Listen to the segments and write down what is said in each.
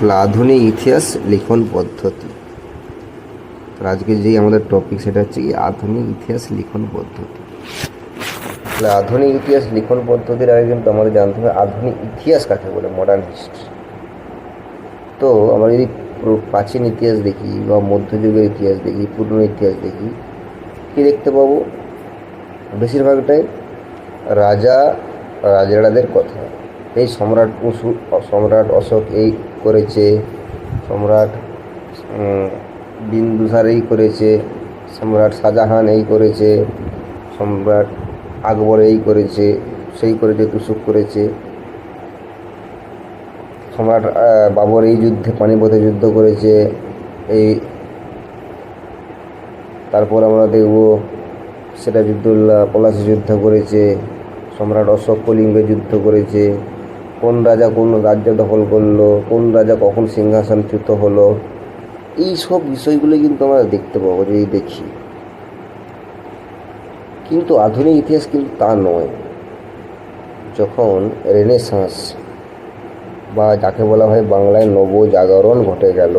আধুনিক ইতিহাস লিখন পদ্ধতি। আজকে যেই আমাদের টপিক সেটা হচ্ছে কি আধুনিক ইতিহাস লিখন পদ্ধতি। তাহলে আধুনিক ইতিহাস লিখন পদ্ধতির আগে কিন্তু আমাদের জানতে হবে আধুনিক ইতিহাস কাকে বলে, মডার্ন হিস্ট্রি। তো আমরা যদি প্রাচীন ইতিহাস দেখি বা মধ্যযুগের ইতিহাস দেখি, পুরনো ইতিহাস দেখি, কী দেখতে পাবো? বেশিরভাগটাই রাজাদের কথা। এই সম্রাট অশোক এই করেছে, সম্রাট বিন্দুসার এই করেছে, সম্রাট শাহজাহান এই করেছে, সম্রাট আকবর এই করেছে, সেই করেছে, তুসুক করেছে, সম্রাট বাবর এই যুদ্ধে পানিপথে যুদ্ধ করেছে। এই তারপর আমরা দেখব সিরাজউদ্দৌলা পলাশী যুদ্ধ করেছে, সম্রাট অশোক কলিঙ্গে যুদ্ধ করেছে, কোন রাজা কোন রাজ্য দখল করলো, কোন রাজা কখন সিংহাসনচ্যুত হলো, এই সব বিষয়গুলো কিন্তু আমরা দেখতে পাবো যদি দেখি। কিন্তু আধুনিক ইতিহাস কিন্তু তা নয়। যখন রেনেসাঁস বা যাকে বলা হয় বাংলায় নবজাগরণ ঘটে গেল,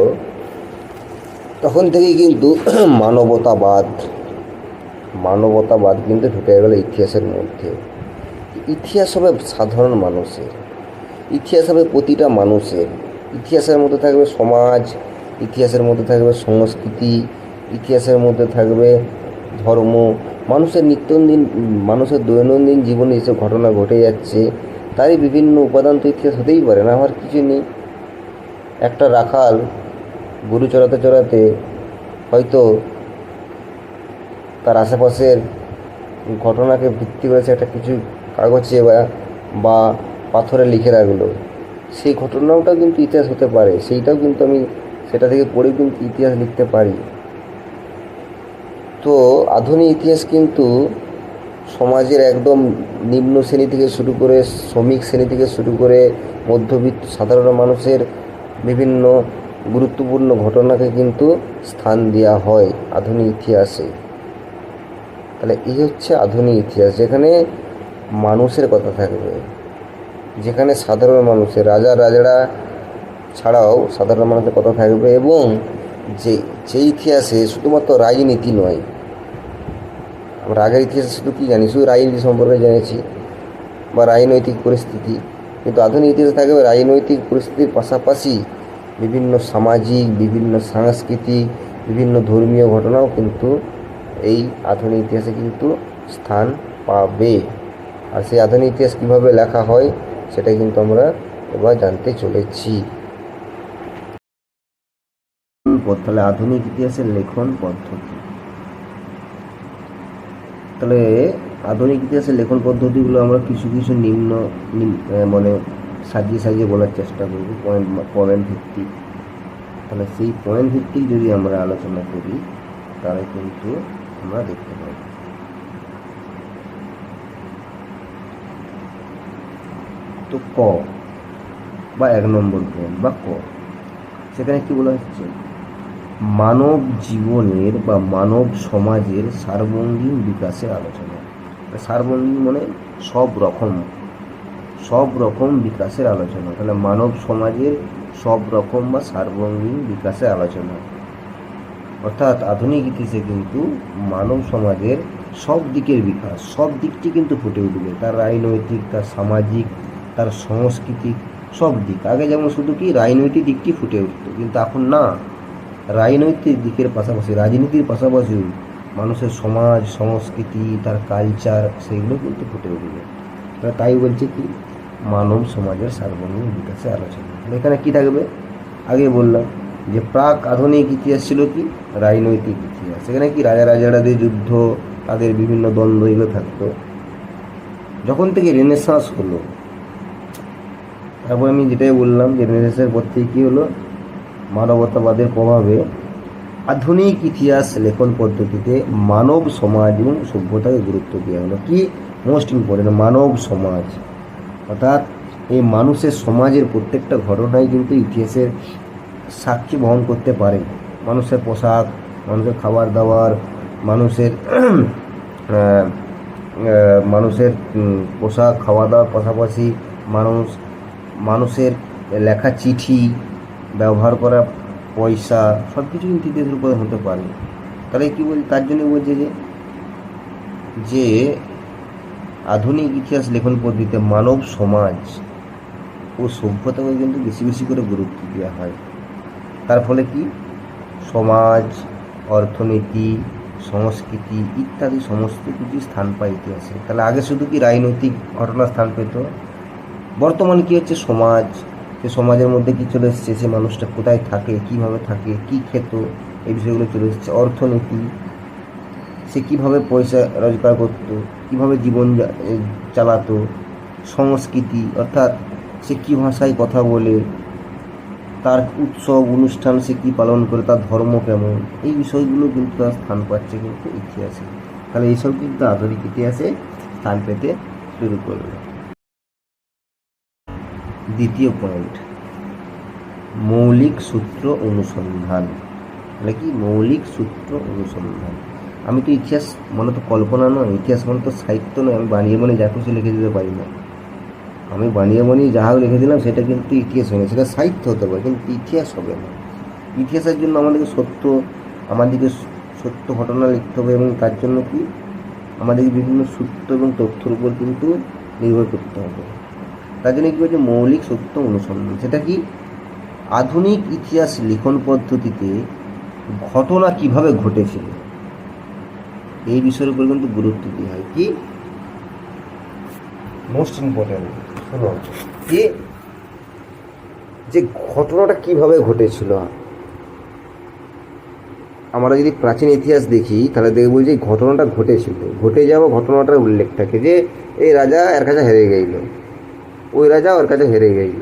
তখন থেকেই কিন্তু মানবতাবাদ কিন্তু ঢুকে গেল ইতিহাসের মধ্যে। ইতিহাস হবে সাধারণ মানুষের, ইতিহাস হবে প্রতিটা মানুষের। ইতিহাসের মধ্যে থাকবে সমাজ, ইতিহাসের মধ্যে থাকবে সংস্কৃতি, ইতিহাসের মধ্যে থাকবে ধর্ম। মানুষের দৈনন্দিন জীবনে যেসব ঘটনা ঘটে যাচ্ছে তারই বিভিন্ন উপাদান তো ইতিহাস হতেই পারে না, আমার কিছু নেই। একটা রাখাল গরু চড়াতে চড়াতে হয়তো তার আশেপাশের ঘটনাকে ভিত্তি করেছে একটা কিছু কাগজে বা পাথরে লিখে রাখলো, সেই ঘটনাটাও কিন্তু ইতিহাস হতে পারে। সেইটাও কিন্তু আমি সেটা থেকে পড়েও কিন্তু ইতিহাস লিখতে পারি। তো আধুনিক ইতিহাস কিন্তু সমাজের একদম নিম্ন শ্রেণী থেকে শুরু করে, শ্রমিক শ্রেণী থেকে শুরু করে মধ্যবিত্ত সাধারণ মানুষের বিভিন্ন গুরুত্বপূর্ণ ঘটনাকে কিন্তু স্থান দেওয়া হয় আধুনিক ইতিহাসে। তাহলে এই হচ্ছে আধুনিক ইতিহাস, যেখানে মানুষের কথা থাকবে, যেখানে সাধারণ মানুষের রাজারা ছাড়াও সাধারণ মানুষের কথা থাকবে, এবং যে ইতিহাসে শুধুমাত্র রাজনীতি নয়। আমরা আগের ইতিহাসে শুধু কী জানি, শুধু রাজনীতি সম্পর্কে জেনেছি বা রাজনৈতিক পরিস্থিতি, কিন্তু আধুনিক ইতিহাসে থাকবে রাজনৈতিক পরিস্থিতির পাশাপাশি বিভিন্ন সামাজিক, বিভিন্ন সাংস্কৃতিক, বিভিন্ন ধর্মীয় ঘটনাও কিন্তু এই আধুনিক ইতিহাসে কিন্তু স্থান পাবে। আর সেই আধুনিক ইতিহাস কীভাবে লেখা হয় সেটা কিন্তু আমরা এবার জানতে চলেছি। তাহলে আধুনিক ইতিহাসের লেখন পদ্ধতি। তাহলে আধুনিক ইতিহাসের লেখন পদ্ধতিগুলো আমরা কিছু মানে সাজিয়ে বলার চেষ্টা করব, পয়েন্ট ভিত্তিক। তাহলে সেই পয়েন্ট ভিত্তিক যদি আমরা আলোচনা করি তাহলে কিন্তু আমরা দেখতে পাব। তো ক বা 1 নম্বর পয়েন্ট বা ক, সেখানে কি বলা হচ্ছে? মানব জীবনের বা মানব সমাজের সার্বঙ্গীন বিকাশের আলোচনা। সার্বঙ্গীন মানে সব রকম বিকাশের আলোচনা। তাহলে মানব সমাজের সব রকম বা সার্বঙ্গীন বিকাশের আলোচনা, অর্থাৎ আধুনিক ইতিহাসে কিন্তু মানব সমাজের সব দিকের বিকাশ, সব দিকটি কিন্তু ফুটে উঠবে। তার রাজনৈতিক, তার সামাজিক, তার সাংস্কৃতিক সব দিক। আগে যেমন শুধু কি রাজনৈতিক দিকটি ফুটে উঠত, কিন্তু এখন না, রাজনৈতিক দিকের পাশাপাশি, রাজনীতির পাশাপাশি মানুষের সমাজ, সংস্কৃতি, তার কালচার, সেগুলো কিন্তু ফুটে উঠবে। তাই বলছে কি মানব সমাজের সার্বজনীন বিকাশে আলোচনা। এখানে কি থাকবে? আগে বললাম যে প্রাক আধুনিক ইতিহাস ছিল কি রাজনৈতিক ইতিহাস। সেখানে কি রাজাদের যুদ্ধ, তাদের বিভিন্ন দ্বন্দ্ব এগুলো থাকতো। যখন থেকে রেনেসাঁস হলো, তারপর আমি যেটাই বললাম যে রেনেসাঁসের পর থেকে কী হলো, মানবতাবাদের প্রভাবে আধুনিক ইতিহাস লেখন পদ্ধতিতে মানব সমাজ এবং সভ্যতাকে গুরুত্ব দেওয়া হলো। কি মোস্ট ইম্পর্টেন্ট, মানব সমাজ, অর্থাৎ এই মানুষের সমাজের প্রত্যেকটা ঘটনাই কিন্তু ইতিহাসের সাক্ষী বহন করতে পারে। মানুষের পোশাক, মানুষের খাবার দাবার, মানুষের পোশাক খাওয়া দাওয়ার পাশাপাশি মানুষের লেখা চিঠি, ব্যবহার করা পয়সা সব কিছু কিন্তু ইতিহাসের উপাদান হতে পারে। তাহলে কি বলি, তার জন্য বলছে যে আধুনিক ইতিহাস লেখন পদ্ধতিতে মানব সমাজ ও সভ্যতাকে কিন্তু বেশি বেশি করে গুরুত্ব দেওয়া হয়। তার ফলে কি সমাজ, অর্থনীতি, সংস্কৃতি ইত্যাদি সমস্ত কিছু স্থান পায় ইতিহাসে। তাহলে আগে শুধু কি রাজনৈতিক ঘটনা স্থান পেত, বর্তমানে কি হচ্ছে সমাজ, সে সমাজের মধ্যে কি চলে এসছে, সে মানুষটা কোথায় থাকে, কিভাবে থাকে, কি খেত, এই বিষয়গুলো চলে এসেছে। অর্থনীতি, সে কিভাবে পয়সা রোজগার করত, কিভাবে জীবন চালাতো। সংস্কৃতি অর্থাৎ সে কী ভাষায় কথা বলে, তার উৎসব অনুষ্ঠান সে কী পালন করে, তার ধর্ম কেমন, এই বিষয়গুলো কিন্তু তার স্থান পাচ্ছে কিন্তু ইতিহাসে। তাহলে এইসব কিন্তু আধুনিক ইতিহাসে স্থান পেতে শুরু করবে। দ্বিতীয় পয়েন্ট, মৌলিক সূত্র অনুসন্ধান। তাহলে কি মৌলিক সূত্র অনুসন্ধান। আমি তো ইতিহাস মানে তো কল্পনা নয়, ইতিহাস মানে তো সাহিত্য নয়, আমি বানিয়ে বানিয়ে যা খুশি লিখে দিতে পারি না। আমি বানিয়ে বানিয়ে যাহা লিখে দিলাম সেটা কিন্তু ইতিহাস হয় না, সেটা সাহিত্য হতে পারে, কিন্তু ইতিহাস হবে না। ইতিহাসের জন্য আমাদেরকে সত্য ঘটনা লিখতে হবে, এবং তার জন্য কি আমাদেরকে বিভিন্ন সূত্র এবং তথ্যের উপর কিন্তু নির্ভর করতে হবে। তার জন্য কী হচ্ছে মৌলিক সত্য অনুসন্ধান। সেটা কি আধুনিক ইতিহাস লিখন পদ্ধতিতে ঘটনা কিভাবে ঘটেছিল এই বিষয়ের উপর কিন্তু গুরুত্ব দেওয়া হয়। কি মোস্ট ইম্পর্টেন্ট শোনো, যে ঘটনাটা কিভাবে ঘটেছিল। আমরা যদি প্রাচীন ইতিহাস দেখি তাহলে দেখব যে ঘটনাটা ঘটেছিল, ঘটে যাওয়া ঘটনাটার উল্লেখ থাকে, যে এই রাজা এর কাছে হেরে গেল, ওই রাজা ওর কাছে হেরে গেল।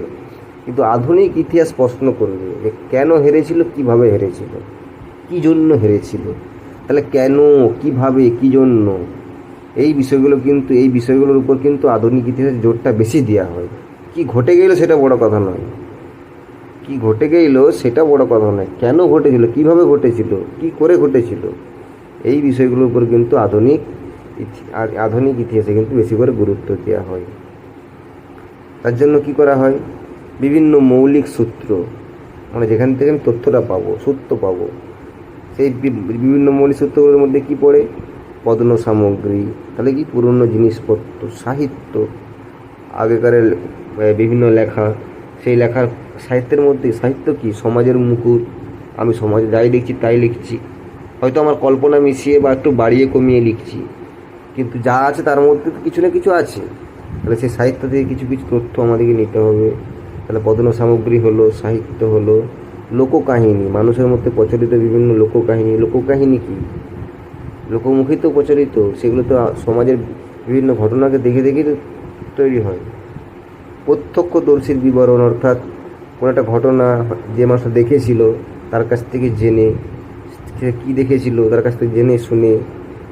কিন্তু আধুনিক ইতিহাস প্রশ্ন করবে যে কেন হেরেছিল, কিভাবে হেরেছিল, কী জন্য হেরেছিল। তাহলে কেন, কিভাবে, কী জন্য, এই বিষয়গুলোর উপর কিন্তু আধুনিক ইতিহাসে জোরটা বেশি দেওয়া হয়। কি ঘটে গেল সেটা বড় কথা নয়, কি ঘটে গেল সেটা বড় কথা নয়, কেন ঘটেছিল, কিভাবে ঘটেছিল, কি করে ঘটেছিল, এই বিষয়গুলোর উপর কিন্তু আধুনিক ইতিহাসে কিন্তু বেশি করে গুরুত্ব দেওয়া হয়। তার জন্য কি করা হয়, বিভিন্ন মৌলিক সূত্র, মানে যেখান থেকে আমি তথ্যটা পাবো, সূত্র পাবো, সেই বিভিন্ন মৌলিক সূত্রগুলোর মধ্যে কি পড়ে, পণ্য সামগ্রী, তাহলে কি পুরনো জিনিসপত্র, সাহিত্য, আগেকারের বিভিন্ন লেখা, সেই লেখার সাহিত্যের মধ্যে সাহিত্য কি সমাজের মুকুট, আমি সমাজে যাই লিখছি তাই লিখছি, হয়তো আমার কল্পনা মিশিয়ে বা একটু বাড়িয়ে কমিয়ে লিখছি, কিন্তু যা আছে তার মধ্যে তো কিছু না কিছু আছে। তাহলে সেই সাহিত্য থেকে কিছু কিছু তথ্য আমাদেরকে নিতে হবে। তাহলে পণ্য সামগ্রী হলো, সাহিত্য হলো, লোককাহিনী, মানুষের মধ্যে প্রচলিত বিভিন্ন লোককাহিনী কি লোকমুখে তো প্রচলিত, সেগুলো তো সমাজের বিভিন্ন ঘটনাকে দেখে দেখে তৈরি হয়। প্রত্যক্ষদর্শীর বিবরণ, অর্থাৎ কোনো একটা ঘটনা যে মানুষটা দেখেছিল তার কাছ থেকে জেনে, সে কী দেখেছিল তার কাছ থেকে জেনে শুনে,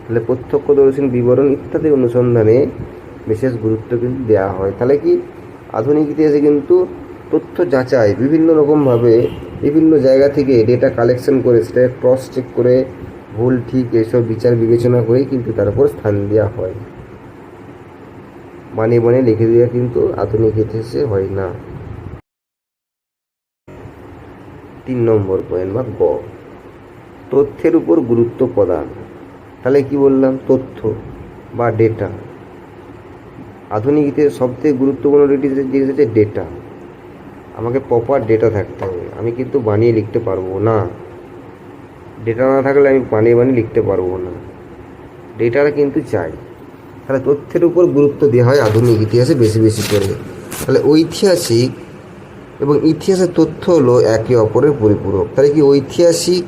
তাহলে প্রত্যক্ষদর্শীর বিবরণ ইত্যাদি অনুসন্ধানে বিশেষ গুরুত্ব কিন্তু দেওয়া হয়। তাহলে কি আধুনিক ইতিহাসে কিন্তু তথ্য যাচাই বিভিন্ন রকমভাবে বিভিন্ন জায়গা থেকে ডেটা কালেকশন করে সেটাকে ক্রস চেক করে ভুল ঠিক এসব বিচার বিবেচনা করেই কিন্তু তার উপর স্থান দেওয়া হয়। বানিয়ে লিখে দেওয়া কিন্তু আধুনিক ইতিহাসে হয় না। 3 নম্বর পয়েন্ট বা গ, তথ্যের উপর গুরুত্ব প্রদান। তাহলে কি বললাম, তথ্য বা ডেটা। আধুনিক ইতিহাসে সবথেকে গুরুত্বপূর্ণ জিনিস হচ্ছে ডেটা। আমাকে প্রপার ডেটা থাকতে হবে, আমি কিন্তু বানিয়ে লিখতে পারবো না। ডেটা না থাকলে আমি বানিয়ে লিখতে পারবো না, ডেটাটা কিন্তু চাই। তাহলে তথ্যের উপর গুরুত্ব দেওয়া হয় আধুনিক ইতিহাসে বেশি বেশি করে। তাহলে ঐতিহাসিক এবং ইতিহাসের তথ্য হলো একে অপরের পরিপূরক। তাহলে কি ঐতিহাসিক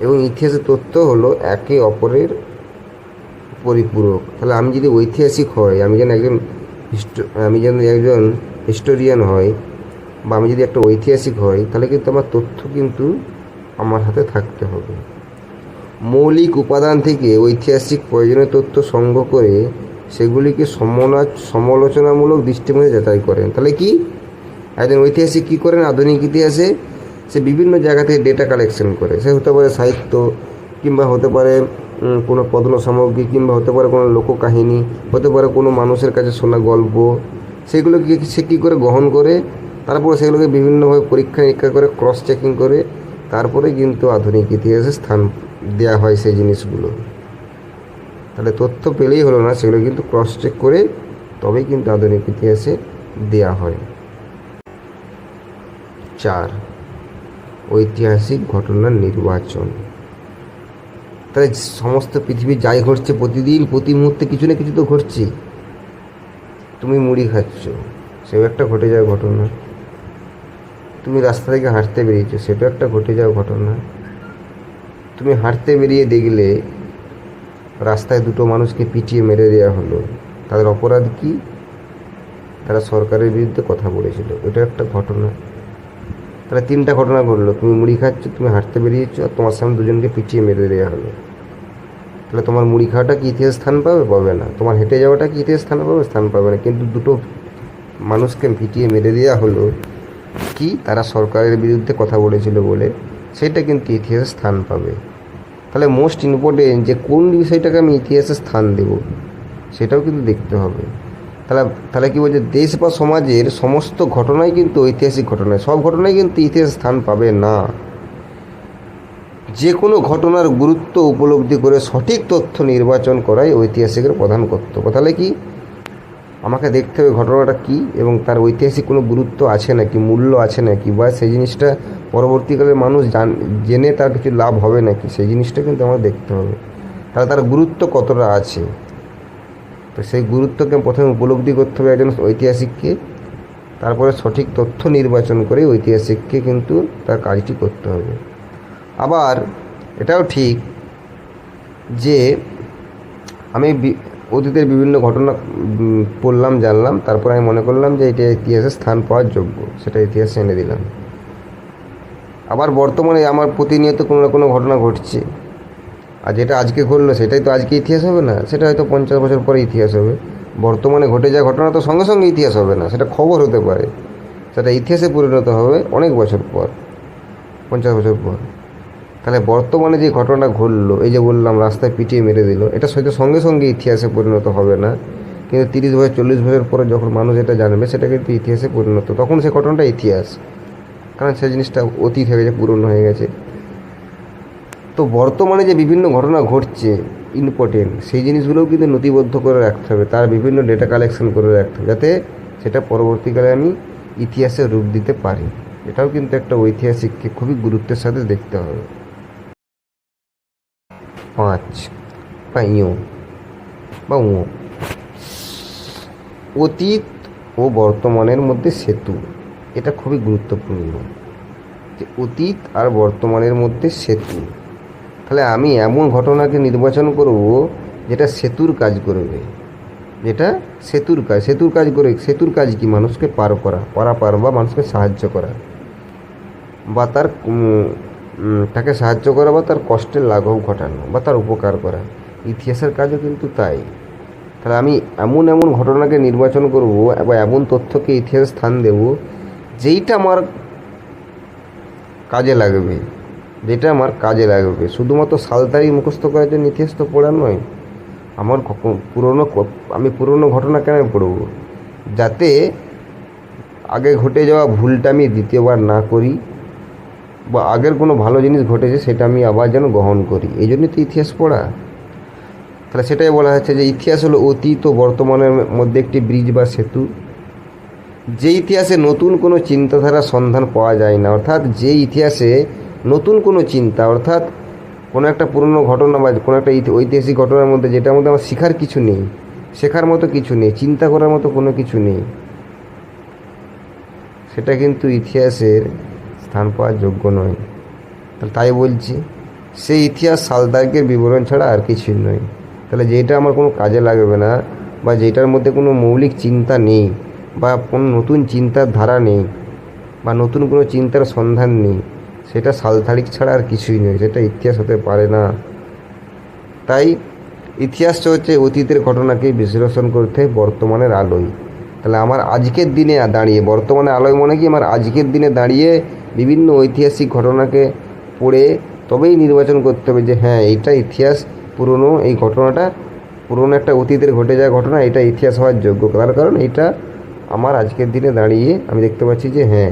এবং ইতিহাসের তথ্য হলো একে অপরের পরিপূরক। তাহলে আমি যদি ঐতিহাসিক হয়, আমি যেন একজন হিস্টোরিয়ান হয়, বা আমি যদি একটা ঐতিহাসিক হই, তাহলে কিন্তু আমার তথ্য কিন্তু আমার হাতে থাকতে হবে। মৌলিক উপাদান থেকে ঐতিহাসিক প্রয়োজনীয় তথ্য সংগ্রহ করে সেগুলিকে সমালোচনামূলক দৃষ্টিভঙ্গি যাচাই করেন। তাহলে কি একজন ঐতিহাসিক কী করেন, আধুনিক ইতিহাসে সে বিভিন্ন জায়গা থেকে ডেটা কালেকশন করে। সে হতে পারে সাহিত্য, কিংবা হতে পারে কোনো পণ্য সামগ্রী, কিংবা হতে পারে কোনো লোককাহিনী, হতে পারে কোনো মানুষের কাছে শোনা গল্প, সেগুলোকে সে কী করে গ্রহণ করে তারপরে সেগুলোকে বিভিন্নভাবে পরীক্ষা নিরীক্ষা করে ক্রস চেকিং করে তারপরে কিন্তু আধুনিক ইতিহাসে স্থান দেওয়া হয় সেই জিনিসগুলো। তাহলে তথ্য পেলেই হলো না, সেগুলো কিন্তু ক্রস চেক করে তবেই কিন্তু আধুনিক ইতিহাসে দেওয়া হয়। 4, ঐতিহাসিক ঘটনার নির্বাচন। তাহলে সমস্ত পৃথিবী যাই ঘটছে, প্রতিদিন প্রতি মুহূর্তে কিছু না কিছু তো ঘটছে। তুমি মুড়ি খাচ্ছ, সেও একটা ঘটে যাওয়া ঘটনা। তুমি রাস্তা থেকে হাঁটতে বেরিয়েছো, সেটাও একটা ঘটে যাওয়া ঘটনা। তুমি হাঁটতে বেরিয়ে দেখলে রাস্তায় দুটো মানুষকে পিটিয়ে মেরে দেওয়া হলো, তাদের অপরাধ কি? তারা সরকারের বিরুদ্ধে কথা বলেছিল, এটা একটা ঘটনা। তাহলে 3টা ঘটনা ঘটলো, তুমি মুড়ি খাচ্ছ, তুমি হাঁটতে বেরিয়েছো, আর তোমার সামনে দুজনকে পিটিয়ে মেরে দেওয়া হলো। তাহলে তোমার মুড়ি খাওয়াটা কি ইতিহাস স্থান পাবে? পাবে না। তোমার হেঁটে যাওয়াটা কি ইতিহাস স্থান পাবে? স্থান পাবে না। কিন্তু দুটো মানুষকে পিটিয়ে মেরে দেওয়া হলো কি? তারা সরকারের বিরুদ্ধে কথা বলেছিল বলে, সেটা কিন্তু ইতিহাসে স্থান পাবে। তাহলে মোস্ট ইম্পর্টেন্ট যে কোন বিষয়টাকে আমি ইতিহাসে স্থান দেব, সেটাও কিন্তু দেখতে হবে। তাহলে কি বলছে, দেশ বা সমাজের সমস্ত ঘটনাই কিন্তু ঐতিহাসিক ঘটনা, সব ঘটনাই কিন্তু ইতিহাসে স্থান পাবে না। যে কোনো ঘটনার গুরুত্ব উপলব্ধি করে সঠিক তথ্য নির্বাচন করাই ঐতিহাসিকের প্রধান কর্তব্য। তাহলে কি আমাকে দেখতে হবে ঘটনাটা কী এবং তার ঐতিহাসিক কোনো গুরুত্ব আছে নাকি, মূল্য আছে নাকি, বা সেই জিনিসটা পরবর্তীকালে মানুষ জেনে তার কিছু লাভ হবে নাকি, সেই জিনিসটা কিন্তু আমার দেখতে হবে। তাহলে তার গুরুত্ব কতটা আছে, তো সেই গুরুত্বকে প্রথমে উপলব্ধি করতে হবে একজন ঐতিহাসিককে। তারপরে সঠিক তথ্য নির্বাচন করে ঐতিহাসিককে কিন্তু তার কাজটি করতে হবে। আবার এটাও ঠিক যে আমি অতীতের বিভিন্ন ঘটনা পড়লাম, জানলাম, তারপর আমি মনে করলাম যে এটা ইতিহাসে স্থান পাওয়ার যোগ্য, সেটা ইতিহাসে এনে দিলাম। আবার বর্তমানে আমার প্রতিনিয়ত কোনো না কোনো ঘটনা ঘটছে, আর যেটা আজকে ঘটলো সেটাই তো আজকে ইতিহাস হবে না, সেটা হয়তো 50 বছর পরে ইতিহাস হবে। বর্তমানে ঘটে যাওয়া ঘটনা তো সঙ্গে সঙ্গে ইতিহাস হবে না, সেটা খবর হতে পারে, সেটা ইতিহাসে পরিণত হবে অনেক বছর পর, 50 বছর পর। তাহলে বর্তমানে যে ঘটনা ঘটলো, এই যে বললাম রাস্তায় পিটিয়ে মেরে দিল, এটা হয়তো সঙ্গে সঙ্গে ইতিহাসে পরিণত হবে না, কিন্তু 30 বছর 40 বছর পরে যখন মানুষ এটা জানবে, সেটা কিন্তু ইতিহাসে পরিণত, তখন সে ঘটনাটা ইতিহাস, কারণ সেই জিনিসটা অতীত হয়ে গেছে, পুরনো হয়ে গেছে। তো বর্তমানে যে বিভিন্ন ঘটনা ঘটছে ইম্পর্টেন্ট, সেই জিনিসগুলোও কিন্তু নথিবদ্ধ করে রাখতে হবে, তার বিভিন্ন ডেটা কালেকশন করে রাখতে হবে, যাতে সেটা পরবর্তীকালে আমি ইতিহাসে রূপ দিতে পারি। এটাও কিন্তু একটা ঐতিহাসিককে খুবই গুরুত্বের সাথে দেখতে হবে। 5 বা অতীত ও বর্তমানের মধ্যে সেতু। এটা খুবই গুরুত্বপূর্ণ যে অতীত আর বর্তমানের মধ্যে সেতু। তাহলে আমি এমন ঘটনাকে নির্বাচন করব যেটা সেতুর কাজ করবে, যেটা সেতুর কাজ কি? মানুষকে পারাপার বা মানুষকে সাহায্য করা, বা তাকে সাহায্য করা, বা তার কষ্টের লাঘব ঘটানো, বা তার উপকার করা। ইতিহাসের কাজও কিন্তু তাই। তাহলে আমি এমন ঘটনাকে নির্বাচন করব বা এমন তথ্যকে ইতিহাসে স্থান দেব যেটা আমার কাজে লাগবে, শুধুমাত্র সাল তারিখ মুখস্থ করার জন্য ইতিহাস তো পড়া নয়। আমি পুরনো ঘটনা কেন পড়ব? যাতে আগে ঘটে যাওয়া ভুলটা আমি দ্বিতীয়বার না করি, বা আগের কোনো ভালো জিনিস ঘটেছে সেটা আমি আবার যেন গ্রহণ করি, এই জন্যই তো ইতিহাস পড়া। তাহলে সেটাই বলা হচ্ছে যে ইতিহাস হলো অতীত ও বর্তমানের মধ্যে একটি ব্রিজ বা সেতু। যে ইতিহাসে নতুন কোনো চিন্তাধারার সন্ধান পাওয়া যায় না, অর্থাৎ যে ইতিহাসে নতুন কোনো চিন্তা, অর্থাৎ কোনো একটা পুরনো ঘটনা বা কোনো একটা ঐতিহাসিক ঘটনার মধ্যে যেটার মধ্যে আমার শেখার মতো কিছু নেই, চিন্তা করার মতো কোনো কিছু নেই, সেটা কিন্তু ইতিহাসের স্থান পাওয়ার যোগ্য নয়। তাই বলছি, সেই ইতিহাস সাল তারিখের বিবরণ ছাড়া আর কিছুই নয়। তাহলে যেটা আমার কোনো কাজে লাগবে না, বা যেটার মধ্যে কোনো মৌলিক চিন্তা নেই, বা কোনো নতুন চিন্তার ধারা নেই, বা নতুন কোনো চিন্তার সন্ধান নেই, সেটা সাল তারিখ ছাড়া আর কিছুই নয়, সেটা ইতিহাস হতে পারে না। তাই ইতিহাসটা হচ্ছে অতীতের ঘটনাকে বিশ্লেষণ করতে বর্তমানের আলোয়। তাহলে আমার আজকের দিনে দাঁড়িয়ে, বর্তমানে আলোয় মনে কি আমার আজকের দিনে দাঁড়িয়ে বিভিন্ন ঐতিহাসিক ঘটনাকে পড়ে তবেই নির্বাচন করতে হবে যে হ্যাঁ, এইটা ইতিহাস পুরনো, এই ঘটনাটা পুরনো একটা অতীতের ঘটে যাওয়া ঘটনা, এটা ইতিহাস হওয়ার যোগ্য, তার কারণ এটা আমার আজকের দিনে দাঁড়িয়ে আমি দেখতে পাচ্ছি যে হ্যাঁ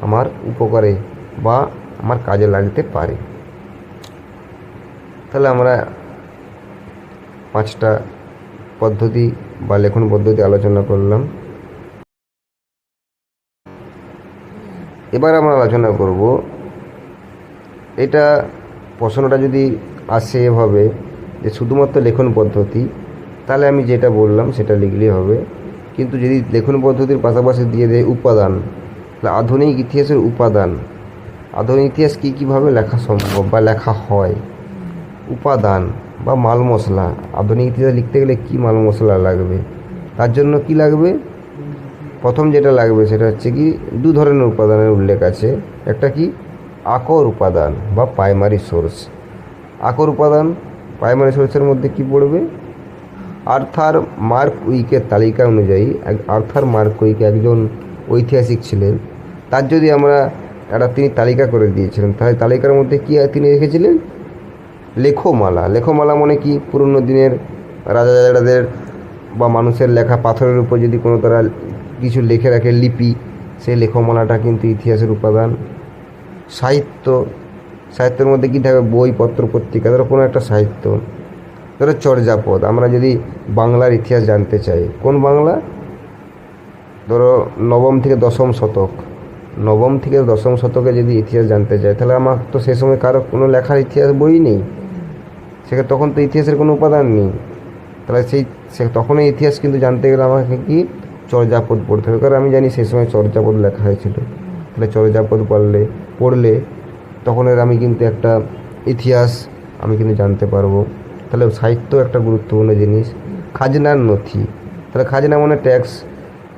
আমার উপকারে বা আমার কাজে লাগতে পারে। তাহলে আমরা 5টা পদ্ধতি বা লেখন পদ্ধতি আলোচনা করলাম। এবার আমরা আলোচনা করব, এটা প্রশ্নটা যদি আসে এভাবে যে শুধুমাত্র লেখন পদ্ধতি, তাহলে আমি যেটা বললাম সেটা লিখলেই হবে। কিন্তু যদি লেখন পদ্ধতির পাশাপাশি দিয়ে দেয় উপাদান, তাহলে আধুনিক ইতিহাসের উপাদান, আধুনিক ইতিহাস কী কীভাবে লেখা সম্ভব বা লেখা হয়, উপাদান বা মাল মশলা, আধুনিক ইতিহাস লিখতে গেলে কী মাল মশলা লাগবে, তার জন্য কি লাগবে, প্রথম যেটা লাগবে সেটা হচ্ছে কি 2 ধরনের উপাদানের উল্লেখ আছে। একটা কি আকর উপাদান বা প্রাইমারি সোর্স। আকর উপাদান প্রাইমারি সোর্সের মধ্যে কি পড়বে, আর্থার মার্ক উইকের তালিকা অনুযায়ী, আর্থার মার্ক উইক একজন ঐতিহাসিক ছিলেন, তার যদি আমরা তিনি তালিকা করে দিয়েছিলেন, তাহলে তালিকার মধ্যে কি তিনি রেখেছিলেন, লেখমালা। লেখমালা মানে কি, পুরনো দিনের রাজাদের বা মানুষের লেখা পাথরের উপর যদি কোনো তারা কিছু লিখে রাখে লিপি, সেই লেখমালাটা কিন্তু ইতিহাসের উপাদান। সাহিত্য, সাহিত্যের মধ্যে কী থাকবে, বই, পত্র, পত্রিকা, ধরো কোনো একটা সাহিত্য। ধরো চর্যাপদ, আমরা যদি বাংলার ইতিহাস জানতে চাই, কোন বাংলা, ধরো নবম থেকে দশম শতক, নবম থেকে দশম শতকে যদি ইতিহাস জানতে চাই, তাহলে আমার তো সে সময় কারো কোনো লেখার ইতিহাস বই নেই, সেখানে তখন তো ইতিহাসের কোনো উপাদান নেই। তাহলে তখন এই ইতিহাস কিন্তু জানতে গেলে আমাকে কি চর্যাপদ পড়তে হবে, কারণ আমি জানি সেই সময় চর্যাপদ লেখা হয়েছিল। তাহলে চর্যাপদ পড়লে তখন আমি কিন্তু একটা ইতিহাস আমি কিন্তু জানতে পারবো। তাহলে সাহিত্য একটা গুরুত্বপূর্ণ জিনিস। খাজনার নথি, তাহলে খাজনা মানে ট্যাক্স,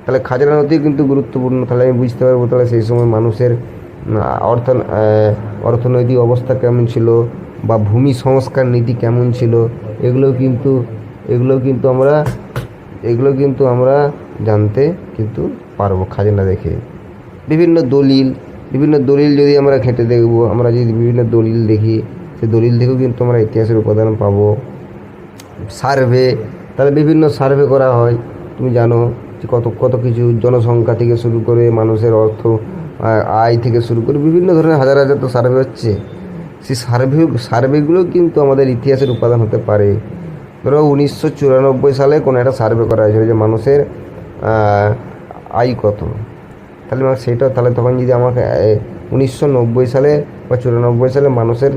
তাহলে খাজনা নথি কিন্তু গুরুত্বপূর্ণ। তাহলে আমি বুঝতে পারবো তাহলে সেই সময় মানুষের অর্থনৈতিক অবস্থা কেমন ছিল বা ভূমি সংস্কার নীতি কেমন ছিল, এগুলো কিন্তু আমরা জানতে কিন্তু পারবো খাজনা দেখে। বিভিন্ন দলিল যদি আমরা ঘেঁটে দেখব, আমরা যদি বিভিন্ন দলিল দেখি, সেই দলিল থেকেও কিন্তু আমরা ইতিহাসের উপাদান পাবো। সার্ভে, তাহলে বিভিন্ন সার্ভে করা হয়, তুমি জানো যে কত কিছু, জনসংখ্যা থেকে শুরু করে মানুষের আয় থেকে শুরু করে বিভিন্ন ধরনের হাজার তো সার্ভে হচ্ছে। সেই সার্ভেগুলো কিন্তু আমাদের ইতিহাসের উপাদান হতে পারে। ধরো 1994 সালে কোনো একটা সার্ভে করা হয়েছিল যে মানুষের আয় কত, তাহলে তখন যদি আমাকে 1990 সালে বা 94 সালে মানুষের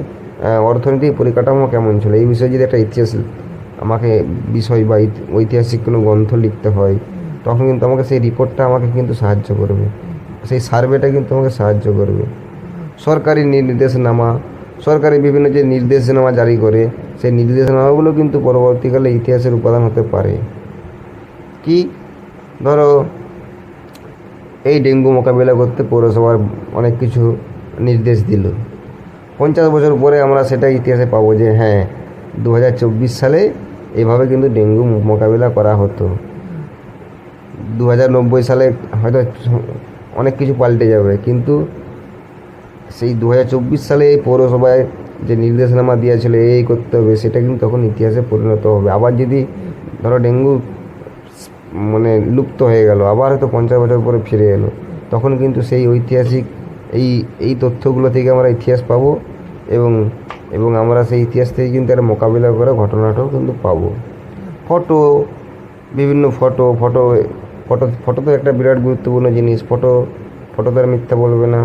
অর্থনৈতিক পরিকাঠামো কেমন ছিল, এই বিষয়ে যদি একটা ইতিহাস আমাকে বিষয় বা ঐতিহাসিক কোনো গ্রন্থ লিখতে হয়, তখন কিন্তু আমাকে সেই রিপোর্টটা আমাকে কিন্তু সাহায্য করবে, সেই সার্ভেটা কিন্তু আমাকে সাহায্য করবে। সরকারি নির্দেশনামা, সরকারি বিভিন্ন যে নির্দেশনামা জারি করে, সেই নির্দেশনামাগুলো কিন্তু পরবর্তীকালে ইতিহাসের উপাদান হতে পারে। কি, ধরো এই ডেঙ্গু মোকাবিলা করতে পৌরসভার অনেক কিছু নির্দেশ দিল, 50 বছর পরে আমরা সেটা ইতিহাসে পাবো যে হ্যাঁ 2024 সালে এইভাবে কিন্তু ডেঙ্গু মোকাবিলা করা হতো। 2090 সালে হয়তো অনেক কিছু পাল্টে যাবে, কিন্তু সেই 2024 সালে এই পৌরসভায় যে নির্দেশনামা দিয়েছিল এই করতে হবে, সেটা কিন্তু তখন ইতিহাসে পরিণত হবে। আবার যদি ধরো ডেঙ্গু মানে লুপ্ত হয়ে গেল, আবার হয়তো 50 বছর পরে ফিরে এলো, তখন কিন্তু সেই ঐতিহাসিক এই তথ্যগুলো থেকে আমরা ইতিহাস পাবো, এবং আমরা সেই ইতিহাস থেকে কিন্তু একটা মোকাবিলা করা ঘটনাটাও কিন্তু পাবো। ফটো, বিভিন্ন ফটো তো একটা বিরাট গুরুত্বপূর্ণ জিনিস। ফটো তো আর মিথ্যা বলবে না।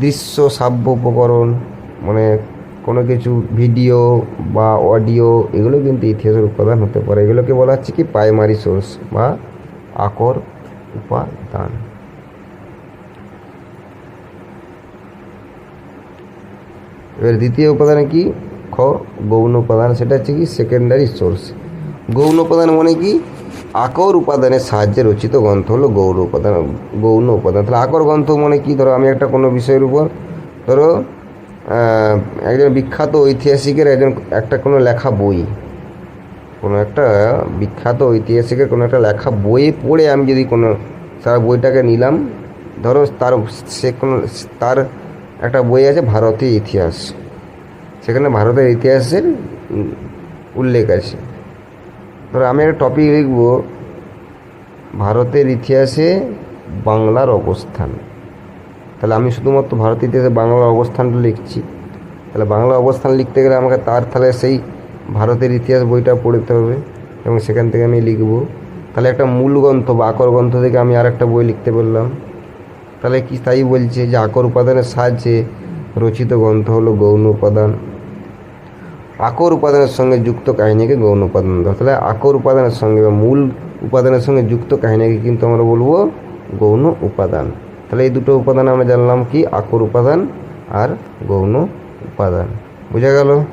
দৃশ্য শ্রাব্য উপকরণ, মানে কোনো কিছু ভিডিও বা অডিও, এগুলো কিন্তু ইতিহাসের উপাদান হতে পারে। এগুলোকে বলা হচ্ছে কি প্রাইমারি সোর্স বা আকর উপাদান। এবার দ্বিতীয় উপাদানে কি, গৌণ উপাদান, সেটা হচ্ছে কি সেকেন্ডারি সোর্স। গৌণ উপাদান মানে কি, আকর উপাদানের সাহায্যে রচিত গ্রন্থ হলো গৌণ উপাদান। তাহলে আকর গ্রন্থ মানে কি, ধরো আমি একটা কোনো বিষয়ের উপর, ধরো একজন বিখ্যাত ঐতিহাসিকের একটা কোনো লেখা বই, কোনো একটা বিখ্যাত ঐতিহাসিকের কোনো একটা লেখা বই পড়ে আমি যদি কোনো সারা বইটাকে নিলাম, ধরো তার একটা বই আছে ভারতীয় ইতিহাস, সেখানে ভারতের ইতিহাসের উল্লেখ আছে। ধরো আমি একটা টপিক লিখবো ভারতের ইতিহাসে বাংলার অবস্থান। তাহলে আমি শুধুমাত্র ভারতের ইতিহাসে বাংলার অবস্থানটা লিখছি। তাহলে বাংলা অবস্থান লিখতে গেলে আমাকে তাহলে সেই ভারতের ইতিহাস বইটা পড়তে হবে এবং সেখান থেকে আমি লিখব। তাহলে একটা মূল গ্রন্থ বা আকর গ্রন্থ থেকে আমি আর একটা বই লিখতে পারলাম। তাহলে কি তাই বলছে যে আকর উপাদানের সাহায্যে রচিত গ্রন্থ হলো গৌণ উপাদান। আকর উপাদানের সঙ্গে যুক্ত কাহিনীকে গৌণ উপাদান দেওয়া। তাহলে আকর উপাদানের সঙ্গে বা মূল উপাদানের সঙ্গে যুক্ত কাহিনীকে কিন্তু আমরা বলবো গৌণ উপাদান। তাহলে এই দুটো উপাদান আমরা জানলাম কি, আকর উপাদান আর গৌণ উপাদান। বোঝা গেল?